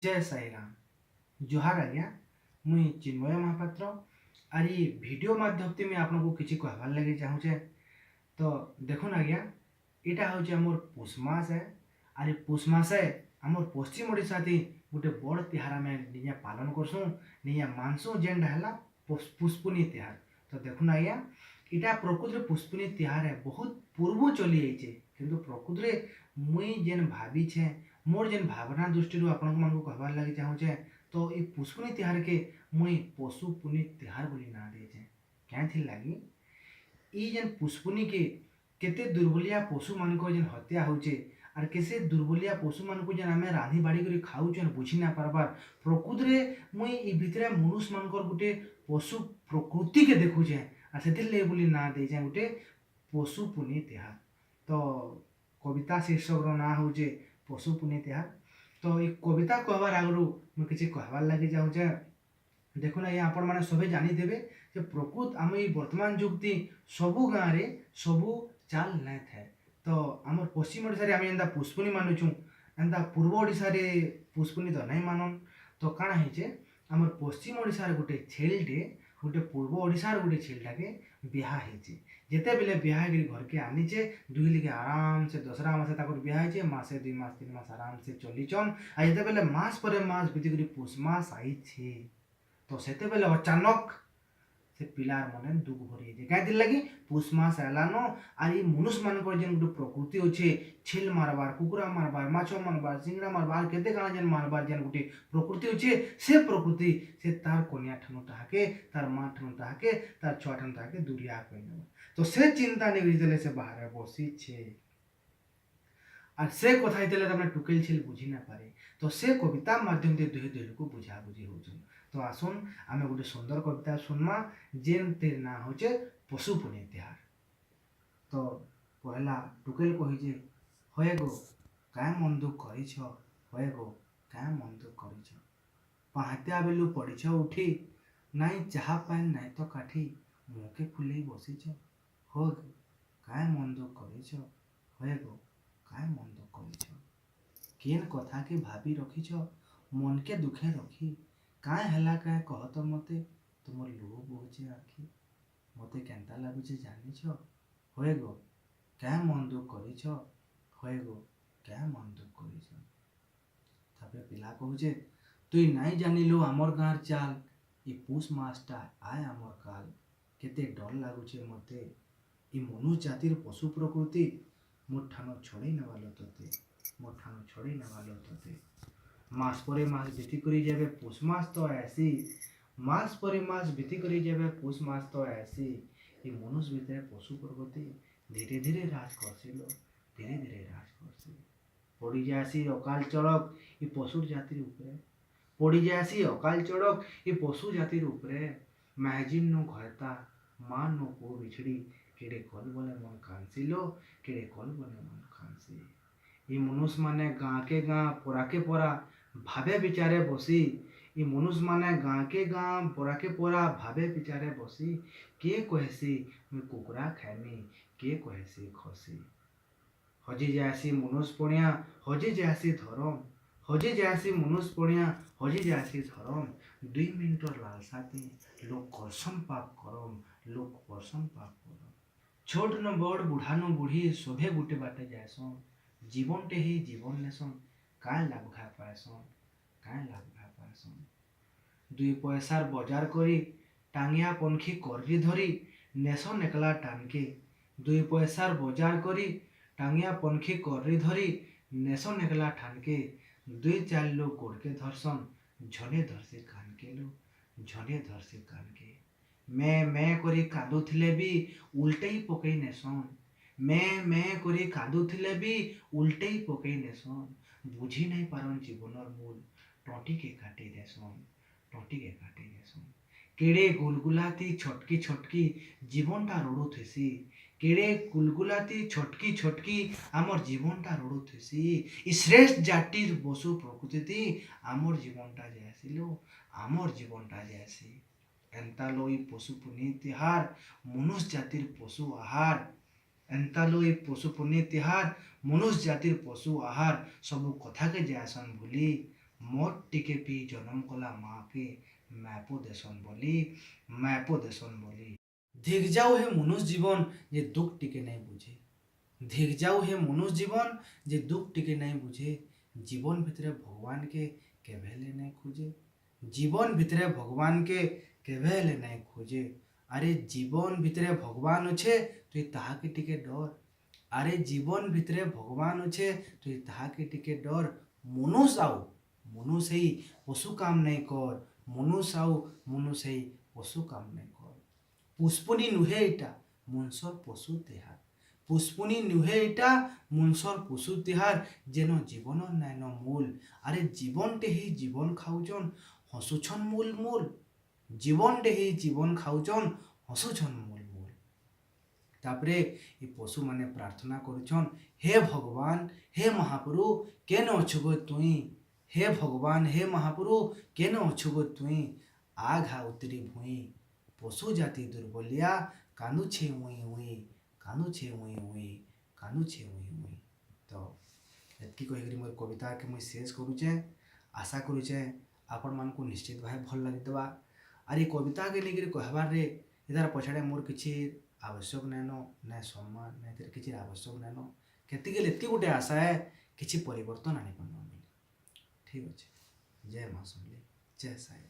जय साई राम जोहार आज्ञा मुई चिन्मय महापात्र आर ये वीडियो माध्यम से आपको किसी कहबार लगे चाहूचे। तो देखुन आज्ञा यहाँ हूँ आमर पुष मास है आर ये पुष मास है आमर पश्चिम ओडिशा थी गोटे बड़ तिहार आम निजे पालन करसूँ निजे मानसूँ जेनटा है पुष्पुनी तिहार। तो देखुन आज्ञा यहाँ प्रकृत पुष्पुनी तिहार है बहुत पूर्व चली जाइए किंतु प्रकृत मुई जेन भावीछे मोर जेन भावना दृष्टि आपण कहबार लगे चाहूचे। तो ये पुष्पुनी तिहार के मुई पशुपुनी तिहार बोली ना देचे क्या लगी ई जेन पुष्पुनी के केते दुर्बलिया पशु मान जेन हत्या होचे आर कैसे दुर्बलिया पशु मान जेन आम रांधि बाड़ी कर खाऊचन बुझी ना पारबार प्रकृत रे मुई ई भितरे मनुष्य मानकर गुटे पशु प्रकृति के देखुचे आर से बोली ना देचे गुटे पशुपुनी तिहार। तो कविता शीर्षक ना हूँ पशुपुनी तिहार। तो ये कविता कहबार आगु मुझे किसी कहबार लगे चाहूचे। देखुना ये आपण मैंने सभी जानीथे जे प्रकृत आम ये वर्तमान जुग थी सबू गाँव में सबू चाल ना थाए। तो आम पश्चिम ओडिशा आम एंता पुष्पुनी मानुचु एंता पूर्व ओडिशा पुष्पुनी तो नहीं मानन। तो काଣା है आम पश्चिम ओडिशा गोटे छेलटे गोटे पूर्व ओडिशार गोटे छेलटाके बिहा होचे जिते बेले बिहा घर के आनीचे दुई लिगे आराम से दसरा मासे ताकर बिहा होचे मासे 2 मास 3 मास आराम से चलीचन आ जिते बेले मास पर मास बीतिक पुष मास आई तो सेते बेले अचानक से पिलार मन दुख भरी कहीं लगी पुष मास आलानो आर ये मनुष्य मान जेन गोटे प्रकृति अच्छे छिल मारबार कुकुरा मारबार माछ मारबार सिंगड़ा मारबार केते काଣା जेन मारबार जेन गोटे प्रकृति अच्छे से प्रकृति से तार कन्या ठानु ताहाके तार माँ ठानु ताहाके तार छुआ ठानु ताहाके दूरिया कर तो से चिंता नहीं से बाहर बसी छे और से कथा तमें टुकेल छिल बुझी ना पारे। तो से कविता माध्यम से दुहे दुहे को बुझा बुझी हो। तो आसुन आम गोटे सुंदर कविता सुनमा जेन तेर ना होचे पशुपुनी तिहार। तो पहला टुकेल कही हये गो क्या मन दुख करिछ हये गो क्या मन दुख करिछ पहातिया बेलू पड़ीछ उठी नाई चाहा पान नाई तो काठी मुखे फुले बसीछ हो गो क्या मन दुख करिछ हये गो क्या मन दुख करिछ केन कथा के भाभी रखिछ मन के दुखे रखी काय हला काय कह तो मते तुम लुह बोचे आखि मते केंता लगुचे जानिछ होए गो क्या मन दुख करिछ होए गो क्या मन दुख करिछ। तापरे पिला कहूचे तुई नाई जानिलु आमर गाँर चाल ये पुष मासटा आय आमर काल केते डर लगुचे मते ये मनुष्य जातिर पशु प्रकृति मोर ठानो छड़े नवालो तोते मोर ठानो छड़े नवालो तोते मास परे मास बीती करी जाबे पुष मास तो ऐसी मास परे मास बीती करी जाबे पुष मास तो ऐसी ये मनुष्य भीतर पशु प्रकृति धीरे धीरे राज करसिलो धीरे धीरे राज करसी पड़ी जासी अकाल चढ़क ये पशु जातिर उपरे पड़ी जासी अकाल चढ़क ये पशु जातिर उपरे महजिन नो घरता मां नो पो बिछड़ी केड़े कल बोले मन खांसिलो केड़े कल बोले मन खांसी ये मनुष्य माने गाँ के गाँ परा के परा भावे विचारे बसी ये मनुष्य माने गाँ के गाँ परा के परा भावे विचारे बसी के कहसी मुई कुकुरा खाइमी के कहसी खसी हजी जासी मनुष्य पणिया हजी जासी धरम हजी जासी मनुष्य पणिया हजी जासी धरम 2 मिनटर लालसाती लोक करसम पाप करम लोक करसम पाप करम छोट न बड़ बुढ़ा न बुढ़ी सभे गुटे बाटे जायसन जीवन टे ही जीवन नेसन काय लाभ घा पाएसन काय लाभ घा पाएसन 2 पैसार बजार करी टांगिया पंखी कररी धरी नेसन एकला टानके 2 पैसार बजार करी टांगिया पंखी कररी धरी नेसन एकला ठानके 2-4 लोग गोड़ के धरसन झने धरसे कान के लो झने धरसे कान के मैं करी कांदुथिले भी उल्टे ही पकई नेसन मैं करी कांदुथिले भी उल्टे ही पकई नेसन बुझी नहीं पारन जीवनर मूल टोटी के काटी देसन टोटी के काटी देसन केड़े गुलगुलाती छटकी छटकी जीवनटा रोड़ू थेसी केड़े गुलगुलाती छटकी छटकी आमर जीवनटा रोड़ू थेसी श्रेष्ठ जातिर बसु प्रकृति आमर जीवनटा जायसिलो आमर जीवनटा जायसी एंता लोई पशुपुनी तिहार मनुष्य जातिर पशु आहार एंता लोई पशुपुनी तिहार मनुष्य जातिर पशु आहार सबू कथा के जायसन भूली मत टिके पी जन्म कला माँ के मैपो देसन बोली मैपो देसन बोली। धिक जाऊ हे मनुष्य जीवन जे दुख टिके नहीं बुझे। धिक जाऊ हे मनुष्य जीवन जे दुख टिके नहीं बुझे। जीवन भितरे भगवान के केभे हेले नहीं खोजे। जीवन भितरे भगवान के केभे हेले नहीं खोजे। अरे जीवन भितरे भगवान अच्छे तो ताहाके टिके डर। अरे जीवन भितरे भगवान अच्छे तो ताहाके टिके डर। मनुष्य आउ मनुष्य ही पशु काम नहीं कर। मनुष्य आउ मनुष्य ही पशु काम नहीं कर। पुष्पुनी नुहे इटा मनुष्यर पशु तिहार। पुष्पुनी नुहे इटा मनुष्यर पशु तिहार जेन जीवन नाइन मूल। अरे जीवनटे ही जीवन खाऊचन हसुछन मूल मूल। जीवनटे ही जीवन खाऊचन हसुछन मूल मूल। तापरे ये पशु माने प्रार्थना करुछन हे भगवान हे महाप्रभु केन अछुगो तुई। हे भगवान हे महाप्रभु केन अछुगो तुई। आघा उतरी भुई पशु जाति दुर्बलिया कांदुछे उई उई कांदुछे उई उई कांदुछे उई उई। तो एतकी कहिकरी मोर कविता के मुई शेष करुचे। आशा करुचे आपण मानकु निश्चित भावे भल लागितबा। आर ये कविता के लेकर कहबार रे इधर पछाड़े मोर किछि आवश्यक नाइन ना सम्मान ना किछि आवश्यक नाइन। केतिके एतकी गोटे आशा है किछि परिवर्तन आनी पारन। ठीक अच्छे। जय माँ समलेई जय साईं।